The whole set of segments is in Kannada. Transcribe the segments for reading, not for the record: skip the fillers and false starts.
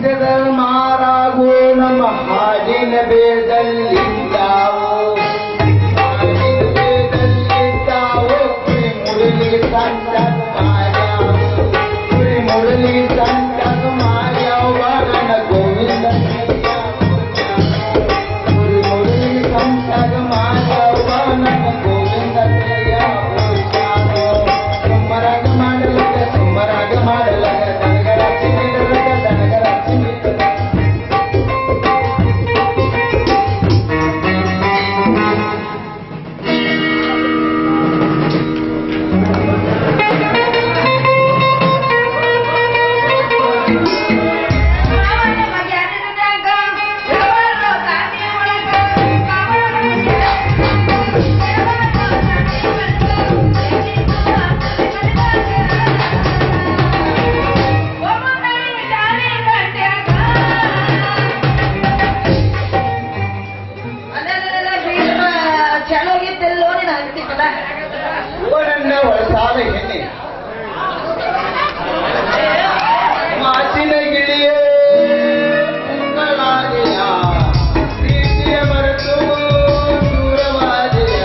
ಬೀಜದ ಮಾರಾಗೋ ನಮ್ಮ ಹಾಡಿನ ಬೇದಲ್ಲಿದ್ದಾವೋ ಕುರಿ ಮುರಳಿ ಸಂತದ ಮಾರ್ಯಾವ ಕುರಿ ಮುರಳಿ ಸಂತದ ಮಾರ್ಯಾವ ನನ್ನ ಗೋವಿಂದ ಕುರಿ ಮುರಳಿ ಸಂತದ ಮಾರ್ಯಾವ ನನ್ನ ಗೋವಿಂದ ಸುಮ್ಮರಾಗ ಮಾಡಲಗ ಒಳಸಾಲ ಎಣ್ಣೆ ಮಾಚಿನ ಗಿಳಿಯ ಉಂಗಳಾದೆಯ ಪ್ರೀತಿಯ ಮರೆತು ದೂರವಾದೆಯ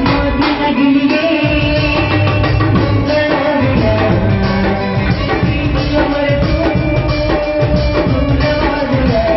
ಮಾಚಿನ ಗಿಳಿಯೇ ಉಂಗಳಾದೆಯ ಪ್ರೀತಿಯ ಮರೆತು ದೂರವಾದೆಯ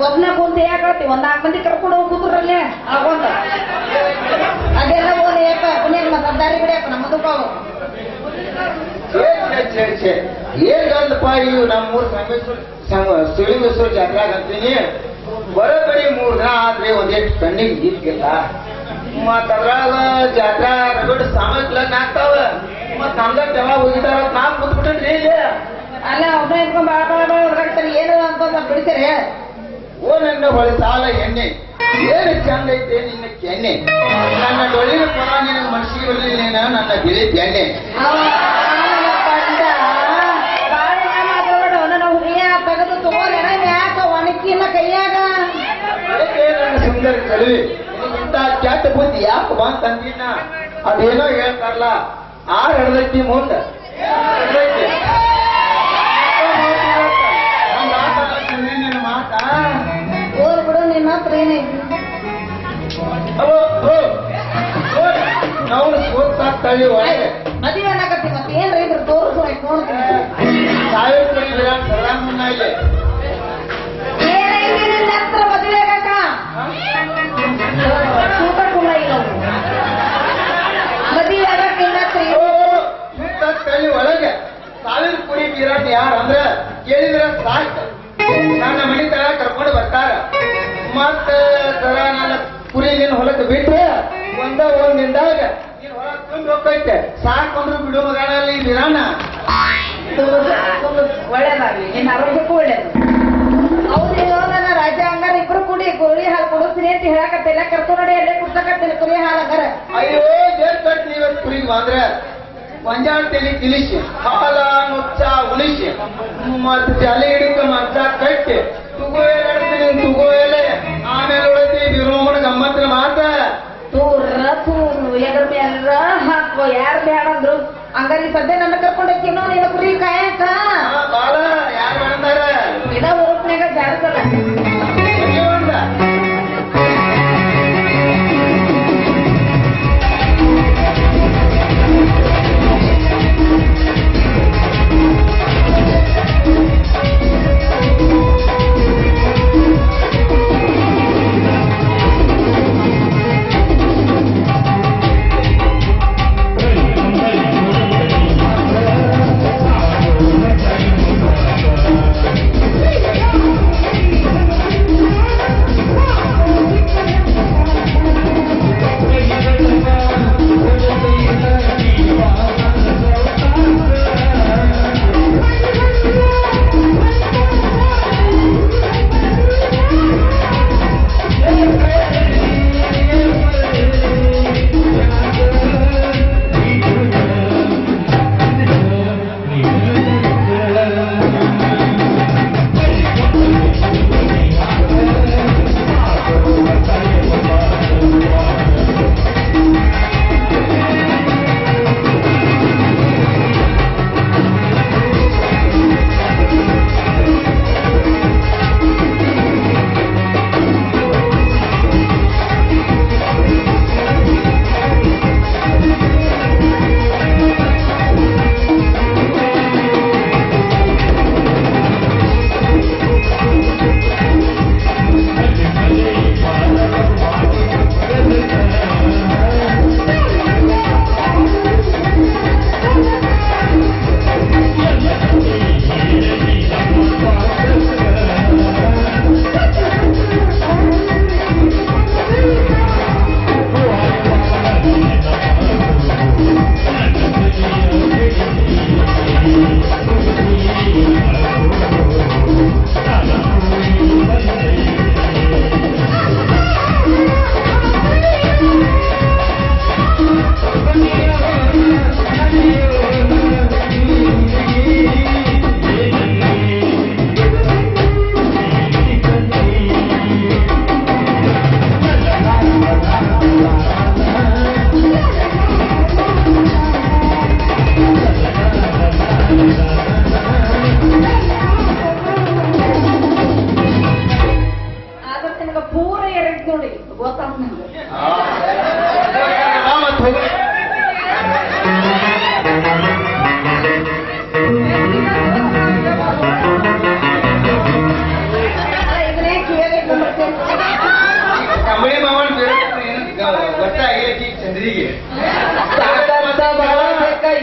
ಒಬ್ನ ಕುಂತ ಯಾಕತ್ತಿ ಒಂದ್ 4 ಮಂದಿ ಕರ್ಕೊಂಡು ಹೋಗಿ ಕೂತ್ರಲ್ಲೇ ಆಗೊಂಡ ಅದೆಲ್ಲ ಓದಿ ಯಾಕ ಪುಣ್ಯ ದಾರಿ ಬಿಡ್ಯಾಕ ನಮ್ಮದಕ್ಕ ಏನ್ಗಂದಪ್ಪ ಇವು ನಮ್ಮೂರ್ ಸುಳಿಮೇಶ್ವರ ಜಾತ್ರೆ ಅಂತೀನಿ ಬರೋಬ್ಬರಿ 3 ದಿನ ಆದ್ರೆ ಒಂದೇಟ್ ಕಣ್ಣಿಗೆ ಗೀತ್ಗಿಲ್ಲ ಮತ್ತ ಅದ್ರಾಗ ಜಾತ್ರಾ ರಗಡ್ ಸಾಮಗ್ರಿ ಆಗ್ತಾವ ಮತ್ ನಮ್ದಾಗ ಯಾವಾಗ ಹೋಗಿದಾರ ನಾ ಕುಂತ್ಬಿಟ್ರಿ ಅಲ್ಲ ಒಬ್ಬ ಇಟ್ಕೊಂಡ್ ಬಾಳ್ತಾರೆ ಏನು ಅಂತ ಬಿಡ್ತಾರೆ ಓ ನನ್ನ ಹೊಳೆ ಸಾಲ ಎಣ್ಣೆ ಏನು ಚಂದ ಐತೆ ನಿನ್ನ ಕೆಣ್ಣೆ ನನ್ನ ಡೊಳ್ಳಿನ ಪರ ನಿನ್ನ ಮನಸ್ಸಿಗೆ ಬರಲಿಲ್ಲ ನನ್ನ ಬಿಳಿ ಬೆಣ್ಣೆ ತೆಗೆದು ತಗೋಣ ಯಾಕ ಒಣಕಿನ ಕೈಯಾಗ ನನ್ನ ಸುಂದರ ಕಲಿವಿ ಇಂತ ಕೆಟ್ಟ ಬುದ್ಧಿ ಯಾಕೆ ಬಂತ ಅಂದಿನ ಅದೇನೋ ಹೇಳ್ತಾರಲ್ಲ ಹಿಡ್ದೈತಿ ಮುಂದೆ ಮಾತಾ ಓದ್ ಬಿಡು ನಿನ್ನ ಹತ್ರ ಏನೈತಿ ನಾವು ಸೋತ ತಳಿ ಒಳಗೆ ಮದುವೆ ಅನ್ನಕತ್ತಿ ಕರ್ಕೊಂಡು ಸಾವಿರ ಕುರಿ ವಿರಾಟ್ ಸರ್ದಾರ್ ಮುನ್ನ ಇಲ್ಲಿ ಏನೈತಿ ನಿನ್ನ ಹತ್ರ ಮದುವೆ ಆಗಕ್ಕ ಸೂತ ಕುಲ ಇಲ್ಲ ಮದುವೆ ಆಗಕ್ಕೆ ಇನ್ನತ್ರ ಸುತ್ತ ತಳ್ಳಿ ಒಳಗೆ ಸಾವಿರ ಕುರಿ ವಿರಾಟ್ ಯಾರು ಅಂದ್ರ ಕೇಳಿದ್ರ ಸಾಕು ನನ್ನ ಮನೆ ತರ ಕರ್ಕೊಂಡು ಬರ್ತಾರ ಮತ್ತ ತರ ನನ್ನ ಕುರಿ ನೀನ್ ಹೊಲಕ್ಕೆ ಬಿಟ್ರೆ ಒಂದಿಂದಾಗ ನೀನ್ ಹೊಲ ತುಂಬಿ ಹೋಗ್ತೈತೆ ಸಾಕೊಂಡ್ರು ಬಿಡು ಮಗನಲ್ಲಿ ವಿರಾಣ ಒಳ್ಳೇದಾಗ್ಲಿ ನಿನ್ನ ಆರೋಗ್ಯಕ್ಕೂ ಒಳ್ಳೇದು ಹೌದು ನನ್ನ ರಾಜ ಹಂಗಾರ ಇಬ್ರು ಕೂಡಿ ಕುರಿ ಹಾಲು ಕೊಡಿಸ್ತೀನಿ ಅಂತ ಹೇಳಕತ್ತಿಲ್ಲ ಕರ್ಕೊಂಡು ನೋಡಿ ಅಲ್ಲೇ ಕುಡ್ಸಕತ್ತಿಲ್ಲ ಕುರಿ ಹಾಲು ಹಂಗಾರ ಅಯ್ಯೋ ಏನ್ ಕಟ್ಟಿ ಇವತ್ತು ಕುರಿಗೆ ಬಂದ್ರೆ ಗೊಂಜಾಳ ತೆಲಿ ತಿಳಿಸಿ ಹಾಲ ನುಚ್ಚ ಉಳಿಸಿ ಮತ್ತ ಜಾಲಿ ಹಿಡಿಕ ಮಂಚ ಕಟ್ಟಿ ತುಗೋ ಎಲೆ ಆಮೇಲೆ ಉಳಿಸಿ ವಿರೋಮಣ ಗಮ್ಮತ್ತಿನ ಮಾತ ತೂರ ತೂರು ಎದ್ರ ಮೇಲ ಹಾಕೋ ಯಾರು ಬೇಡಂದ್ರು ಹಂಗಾರಿ ಸದ್ಯ ನನ್ನ ಕರ್ಕೊಂಡಕ್ಕಿನೋ ನೀನು ಕುರಿ ಕಾಯಕ ಬಾಳ ಯಾರು ಬಂದಾರ ಇದ ಊರ್ನ್ಯಾಗ ಜಾರದಲ್ಲ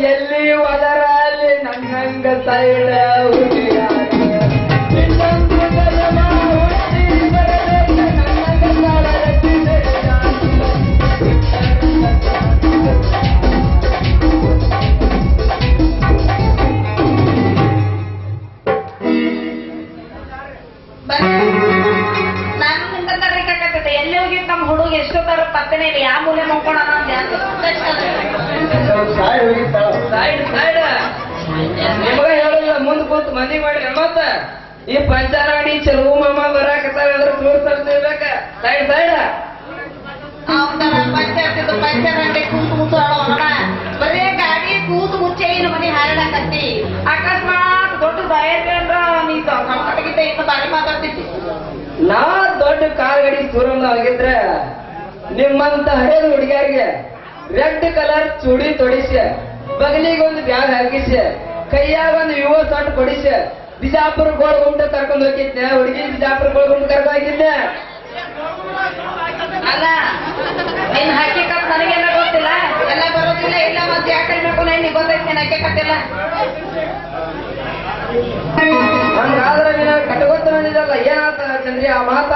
ಎಲ್ಲಿ ಒದರ ಅಲ್ಲಿ ನನ್ನಂಗ ಸೈಡ ಎಲ್ಲಿ ಹೋಗಿತ್ತು ನಮ್ಮ ಹುಡುಗ ಎಷ್ಟೊತ್ತಾರ ಪತ್ತನೆ ಇಲ್ಲ ಯಾವ ಮೂಲೆ ಮಕ್ಕೋಣ ಸೈಡ್ ಸೈಡ್ ನಿಮಗ ಹೇಳಿಲ್ಲ ಮುಂದ್ ಕೂತ್ ಮಂದಿ ಮಾಡ್ರಿ ಮತ್ತ ಈ ಪಂಚಾರಾಣಿ ಚಲೋ ಮಾಮ ಬರಾಕತ್ತಾರ ಅದ್ರ ತೋರ್ಸಲ್ಬೇಕ ಸೈಡ್ ಸೈಡ್ ಪಂಚಾಯತ್ ಕೂತು ಬರೇ ಗಾಡಿ ಕೂತು ಮುಂಚೆ ಏನು ಮನೆ ಹಾರಾಡಕತ್ತಿ ಅಕಸ್ಮಾತ್ ದೊಡ್ಡ ದಯಂದ್ರ ನೀ ಸಂಕಟಗಿದ್ದ ಇನ್ನು ಬಾರಿ ಮಾತಾಡ್ತಿದ್ದಿ ನಾ ದೊಡ್ಡ ಕಾರ್ ಗಾಡಿ ಶೋರೂಮ್ ಆಗಿದ್ರ ನಿಮ್ಮಂತ ಹಳೇದ ಹುಡುಗಿಯರಿಗೆ ರೆಡ್ ಕಲರ್ ಚೂಡಿ ತೊಡಿಸಿ ಬಗಲಿಗೆ ಒಂದು ಬ್ಯಾಗ್ ಹಾಕಿಸಿ ಕೈಯಾಗ ಒಂದು ಯುವ ಸಟ್ ಕೊಡಿಸಿ ಬಿಜಾಪುರ ಗೋಳಗುಂಟ ಕರ್ಕೊಂಡು ಹೋಗಿದ್ದೆ ಹುಡುಗಿ ಬಿಜಾಪುರ ಗೋಳಗುಂಟ ಕರ್ಕೊಂಡು ಹೋಗಿದ್ದೆ. ಅಲ್ಲ ನೀನ್ ಹಾಕಿಕತ್ ನನಗೆಲ್ಲ ಗೊತ್ತಿಲ್ಲ, ಎಲ್ಲ ಬರೋದಿಲ್ಲ ಇಲ್ಲ ಮತ್ತೆ ಯಾಕೆ ನೀ ಗೊತ್ತೈತಿ ನೀನ್ ಹಾಕಿಕತ್ತಿಲ್ಲ. ಹಂಗಾದ್ರೆ ನೀನು ಕಟ್ಕೊತ ಬಂದಿದ್ದಲ್ಲ ಏನಾತ ಚಂದ್ರಿ ಆ ಮಾತ?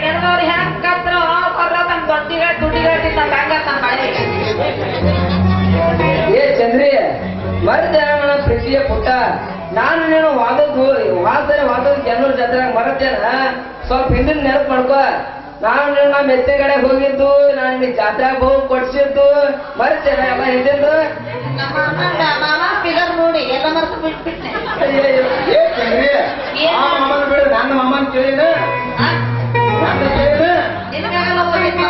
ಹೆಣ್ದವ್ರು ಹೆಂಗ್ ಕತ್ರ ತಮ್ಮ ದುಡ್ಡಿಗಟ್ಟಿದ್ದ ಹಂಗ ತಮ್ಮ ಮಳೆ. ಏ ಚಂದ್ರಿ ಮರ್ದ ಪ್ರೀತಿಯ ಪುಟ್ಟ, ನಾನು ನೀನು ವಾದದ ಜನರ ಜಾತ್ರೆಯಾಗ ಮರತ್ತೇನ ಸ್ವಲ್ಪ ಹಿಂದಿನ ನೆನಪು ಮಾಡ್ಕೋ. ನಾನು ನೀನು ನಮ್ಮ ಎತ್ತಿನ ಕಡೆ ಹೋಗಿದ್ದು, ನಾನು ನಿನ್ ಜಾತ್ರೆಗೆ ಹೋಗಿ ಕೊಡ್ಸಿದ್ದು ಮರ್ತೇನ ಎಲ್ಲ ಹಿಂದಿಂದು. ನಮ್ಮ ಮಾಮ ಫಿಗರ್ ನೋಡಿ ಎಲ್ಲ ಮರ್ತು ಬಿಟ್ಬಿಟ್ನೆ. ಏ ಚಂದ್ರಿ ಆ ಮಾಮನ್ ಬಿಡು, ನನ್ನ ಮಾಮನ್ ಕೇಳಿನ ನನ್ನ ಕೇಳಿನ ನಿನಗಾಗಲ್ಲ ಹೋಗಿತ್ತು.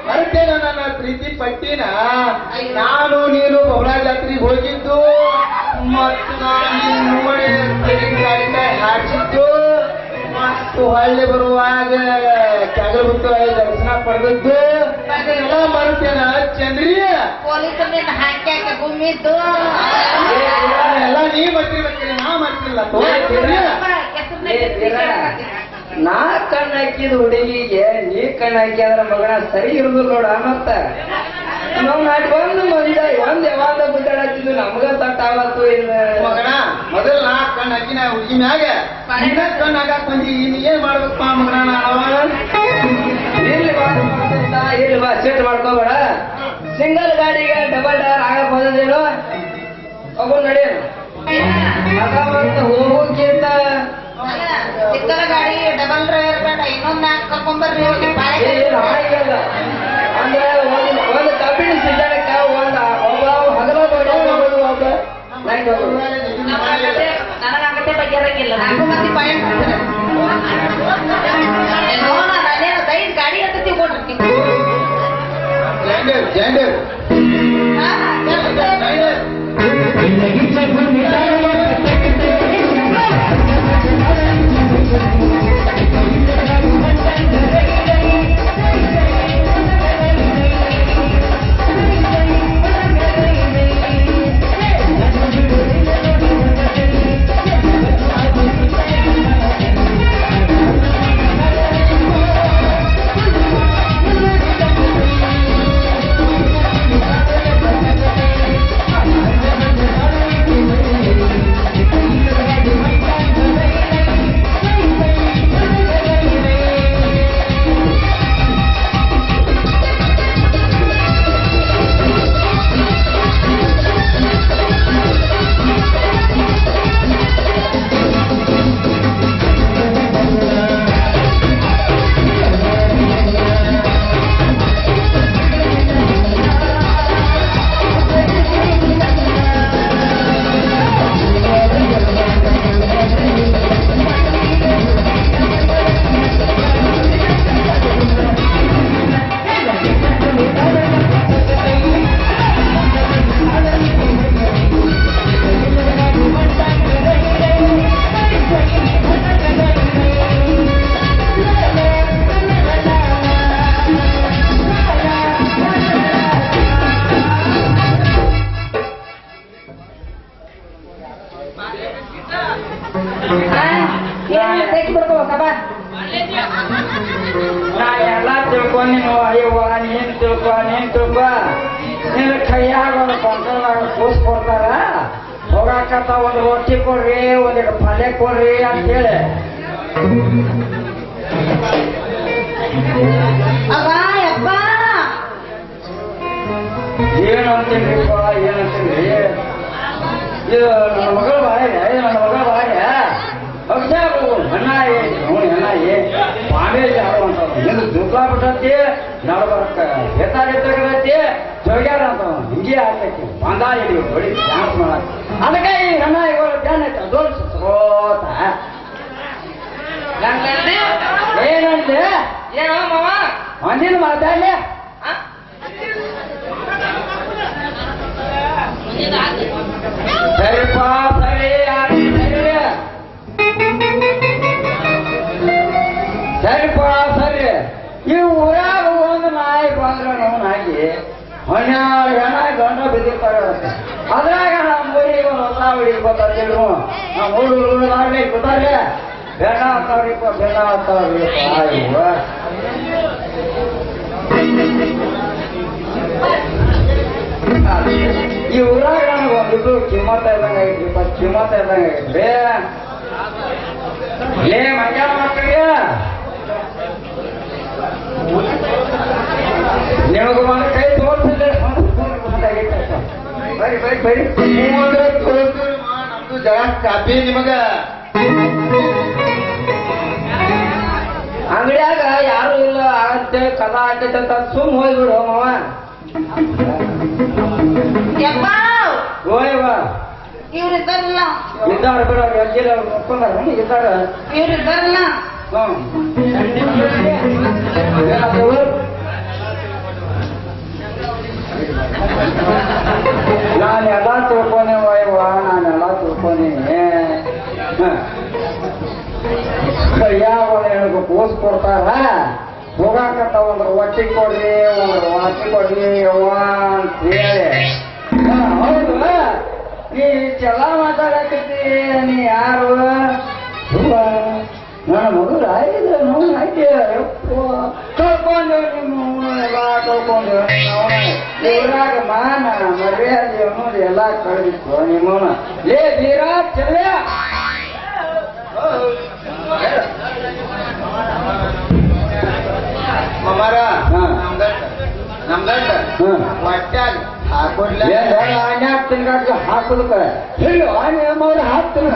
ಮರ್ತೇನ ನನ್ನ ಪ್ರೀತಿ ಪಟ್ಟಿನ. ನಾನು ನೀನು ಬೊಬ್ಳಾ ಜಾತ್ರೆಗೆ ಹೋಗಿದ್ದು ಮತ್ತು ನಾನು ನೋಡಿ ಗಾಡಿಕಾಯಿ ಹಾಡಿಸಿದ್ದು ಮತ್ತು ಹಳ್ಳಿ ಬರುವಾಗ ಕೆಗಲ್ಬಿಟ್ಟು ದರ್ಶನ ಪಡೆದದ್ದು ಎಲ್ಲ ಮರ್ತೇನ ಚಂದ್ರಿ. ಪೊಲೀಸರಿಂದ ಹಾಕಿ ಗುಮ್ಮಿದ್ದು ಎಲ್ಲ ನೀ ಮರ್ತಿರ್ಬೇಕ್ರಿ, ನಾ ಮರ್ತಿಲ್ಲ. ನಾ ಕಣ್ಣು ಹಾಕಿದ ಹುಡುಗಿಗೆ ನೀ ಕಣ್ಣು ಹಾಕಿದ್ರ ಮಗನ ಸರಿ ಇರುದು ನೋಡ. ಮತ್ತ ನಾವ್ ನಾಟಿ ಒಂದ್ ಯಾವಾಗ ಗುದ್ದಾಡತ್ತಿದ್ದು ನಮ್ಗ ತಟ್ಟಾವತ್ತು ಇಲ್ಲ ಮಗನ. ಮೊದಲು ನಾ ಕಣ್ಣು ಹಾಕಿ ನಾ ಹುಡುಗಿ ಮ್ಯಾಗ ಕಣ್ಣು ಹಾಕಕ್ ಬಂದಿ, ಇನ್ ಏನ್ ಮಾಡ್ಬೇಕಪ್ಪ ಮಗನ? ಇಲ್ಲಿ ಬಾ ಸೆಟ್ ಮಾಡ್ಕೋಬೇಡ. ಸಿಂಗಲ್ ಗಾಡಿಗೆ ಡಬಲ್ ಟೈರ್ ಆಗಕ್ ಬಂದೇನು ಹೋಗೋ ನಡಿ. ಹೋಗೋಕ್ಕಿಂತ ಸಿಕ್ಕಲ ಗಾಡಿ ಡಬಲ್ ಡ್ರೈವರ್ ಬೇಡ, ಇನ್ನೊಂದ್ ನಾಲ್ಕು ಕರ್ಕೊಂಬರ್ರಿ. ಹಾಗಲ್ಲ ಅಂದ್ರೆ ಒಂದು ಕಬ್ಬಿಣ ಸಿದ್ದಾಡಕ್ಕ ಒಬ್ಬ ಹಗಲ ಒಬ್ಬ ನೈಟ್ ನನಗಂಗತೆ ಬಗೆಹರಂಗಿಲ್ಲ. 4 ಮಂದಿ ಪಾಯಿಂಟ್ ನಾನೇನು ದೈದ್ ಗಾಡಿ ಅಂತ ತಿಳ್ಕೊಂಡಿರ್ತೀನಿ. ಜೆಂಡರ್ ನಾ ಎಲ್ಲ ತಿಳ್ಕೊಂಡು ನೀವು ಅಯ್ಯವ್ವ ನೀನ್ ತಿಳ್ಕೊ ನೀನು ಕೈಯಾಗ ಒಂದು ಕಂಟ್ರೋಲಾಗ ಕೂಸ್ ಕೊಡ್ತಾರ, ಹೋಗಾಕತ್ತ ಒಂದು ರೊಟ್ಟಿ ಕೊಡ್ರಿ ಒಂದಿಟ್ಟು ಪಲ್ಯ ಕೊಡ್ರಿ ಅಂತ ಹೇಳಿ. ಏನಂತೀನಿಪ್ಪ ಏನಂತೀನಿ, ಇದು ನನ್ನ ಮಗಳು ಬಾಯ ಅಣ್ಣಾಯಿ ಪಾಂಡೇಜ್ ಆಡುವಂತ ಎಂದು ದುರ್ಲಾ ಬಿಟ್ಟತಿ ನಡ್ಬರ್ಕ ಎತ್ತಾಗೈತಿ ಜೋಗ್ಯಾರ ಅಂತ ಹಿಂಗೆ ಆಗ್ತೈತಿ ಬಂದ ಹಿಡಿ ಹೊಡಿ ಡ್ಯಾನ್ಸ್ ಮಾಡಕ್. ಅದಕ್ಕೆ ಈ ಅಣ್ಣಾಯಿಗಳು ಡ್ಯಾನ್ ಐತೆ ದೋಲ್ಸ ಸೋತ ಏನಂತೆ ಏನೋ ಮಾವ ಒಂದಿನ ಮಾತಾಡ್ಲಿ. ಸರಿಪ್ಪ ಸರಿ ಸರಿ ಈ ಊರಾಗ ಒಂದು ನಾಯಿ ಬಂದ್ರೆ ನಾವು ನಾಯಿ 12 ಜನ ಗಂಡ ಬಿದ್ದಿರ್ತಾರೆ ಅದ್ರಾಗ ನಮ್ಮ ಊರಿಗೆ ಒಂದು ಹೊಸ ಹುಡುಗಿ ಗೊತ್ತಿದ್ರು ನಮ್ಮ ಊರು ನಾಳೆ ಗೊತ್ತಾರೆ ಬೇಡ ಆಗ್ತಾವ್ರಿಪ್ಪ ಬೇಡ ಆಗ್ತಾವ್ರಿಪ್ಪ ಈ ಊರಾಗ ನಮ್ಗೆ ಒಂದಿದ್ದು ಕಿಮ್ಮತ್ತ ಇದ್ದಂಗೆ ಆಗೈತಿಪ್ಪ ಕಿಮ್ಮತ್ತ ಇದ್ದಂಗೆ ಆಗೈತ್ರಿ ಲೇ ಮಂಜಾಳ ಮಕ್ಕಳಿಗೆ ನಿಮಗ ಒಂದು ಕೈ ತೋರಿಸಿದ್ರೆ ಬರಿ ಬರಿ ಬರಿ ನಮ್ದು ಜಗ ಕಾಪಿ ನಿಮಗ ಅಂಗಡಿಯಾಗ ಯಾರು ಇಲ್ಲ ಆಗತ್ತೆ ಕದ ಆಗತ್ತೆ ಅಂತ ಸುಮ್ ಹೋಗ್ಬಿಡು ಮಾವ ಯಪ್ಪ ಹೋಯವ್ವ ಇವ್ರು ಇದ್ದಾರಲ್ಲ ಇದ್ದಾರ ಬಿಡ ಅಜ್ಜಿರ ನೋಡ್ಕೊಂಡಾರ ಇದ್ದಾರ ಇವ್ರು ಇದ್ದಾರಲ್ಲ ನಾನೆಲ್ಲ ತಿಳ್ಕೊನೆ ವಯವ್ವ ನಾನೆಲ್ಲ ತಿಳ್ಕೊನೆ ಯಾವ ನನಗೆ ಪೋಸ್ ಕೊಡ್ತಾರ ಹೋಗಾಕತ್ತ ಒಂದು ಒಟ್ಟಿ ಕೊಡ್ರಿ ಒಂದು ವಾಟಿ ಕೊಡ್ರಿ ಯವ್ವ ಅಂತ ಹೇಳಿ ಹೌದು ನೀ ಚೆಲ ಮಾತಾಡಕತ್ತಿ ನೀ ಯಾರು ನನ್ನ ಮಗಳು ಆಗಿದೆ ನಾವು ಆಯ್ಕೆ ಕಳ್ಕೊಂಡು ನಿಮ್ಮ ಎಲ್ಲ ಕಳ್ಕೊಂಡು ಊರಾಗ ಮಾನ ಮರ್ಯಾದೆ ಅನ್ನೋದು ಎಲ್ಲ ಕಳೆದಿತ್ತು ನಿಮ್ಮವನ ಲೇ ಬೀರಾ ಚೆಲ್ಲೆ ಮಮಾರ ನಮ್ದಂಡ ಹೊಟ್ಯಾಗ ಹಾಕೊಡ್ಲ ತಿನ್ಗಾಕ ಹಾಕೋದಕ್ಕ ಹೇಳು ಆನೆ ಅವ್ರು ಹಾಕ್ತಾನ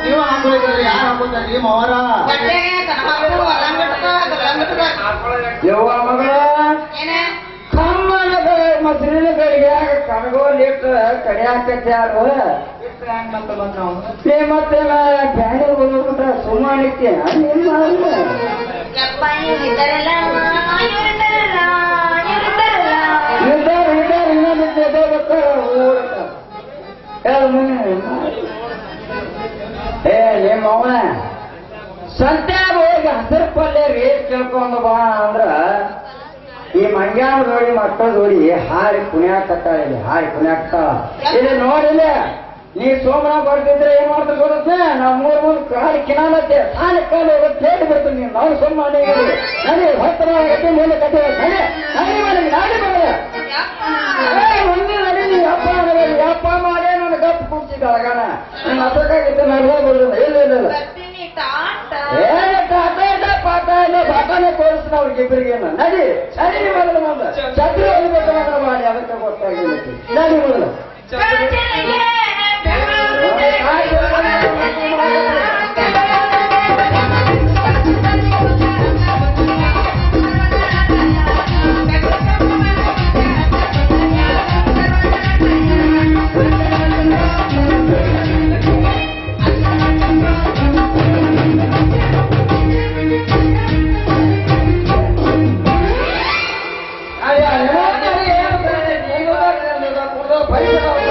ನೀವು ಹಾಕೊಳ್ರಿ ಯಾರು ಹಾಕೋತಾರ್ರಿ ಮವರ ಯವ್ವ ಮಗಳ ಕಮ್ಮನ ಮೊಸರಿನ ಗಳಿಗೆ ಕನಗೋಲಿಟ್ಟು ಕಡಿಯಾಕತ್ತೆ ಯಾರು ಮತ್ತೆಲ್ಲ ಬ್ಯಾಡ ಬಂದ್ಬಿಟ್ರ ಸುಮಾನಿಕ್ಕೆ ಏನ್ ಮಾಡಿಲ್ಲ ನಿಮ್ಮ ಅವನ ಸಂತ್ಯಾಗ ಹೋಗಿ ಹಸಿರು ಪಲ್ಯ ರೇಟ್ ಕೇಳ್ಕೊಂಡು ಬಾ ಅಂದ್ರ ಈ ಮಂಗ್ಯಾನ ನೋಡಿ ಮಕ್ಕಳು ನೋಡಿ ಹಾರಿ ಕುಣಿಯಾಕತ್ತಾಳ ಇಲ್ಲಿ ಹಾರಿ ಕುಣಿಯಾಕ್ತಾಳ ಇಲ್ಲಿ ನೋಡಿಲ್ಲ ನೀ ಸೋಮನ ಬರ್ತಿದ್ರೆ ಏನ್ ಮಾಡ್ತಾ ಬರುತ್ತೆ ನಾವು ಮೂರು ಕಾಲಿ ಕಿನಾಲತ್ತೆ ಸಾಲ ಕಾಲು ಹೋಗುತ್ತೆ ಹೇಳಿ ಬರ್ತೀನಿ ನೀನು ನಾವು ಸೋಮ ನನಗೆ ಹತ್ತಿರ ಆಗತ್ತೆ ಮೇಲೆ ಕಟ್ಟೆ ಒಂದೇ ನಡಿ ನೀ ಹಬ್ಬ ಯಪ್ಪ ಮಾಡೇ ನನ್ನ ಗಪ್ಪು ಕುಡ್ಸಿದ್ದ ಅಳಗಾನ ನನ್ನ ಹಬ್ಬಕ್ಕಾಗಿತ್ತು ನಾನು ಹೋಗ್ಬಿಡುದು ಇಲ್ಲ ಇಲ್ಲ ಇಲ್ಲ ಪಾಠ ಇಲ್ಲ ಪಾಠನೇ ತೋರಿಸ್ತಾನ ಅವ್ರಿಗೆ ಇಬ್ಬರಿಗೇನ ನಡಿ ನಡಿ ಮೊದಲು ಮುಂದೆ ಛತ್ರಿ ಹೋಗ್ಬೇಕು ಮಾಡಿ ಅದಕ್ಕೆ ಗೊತ್ತಾಗಿಲ್ಲ ನಡಿ ಮೊದಲು ಪೈಸೆ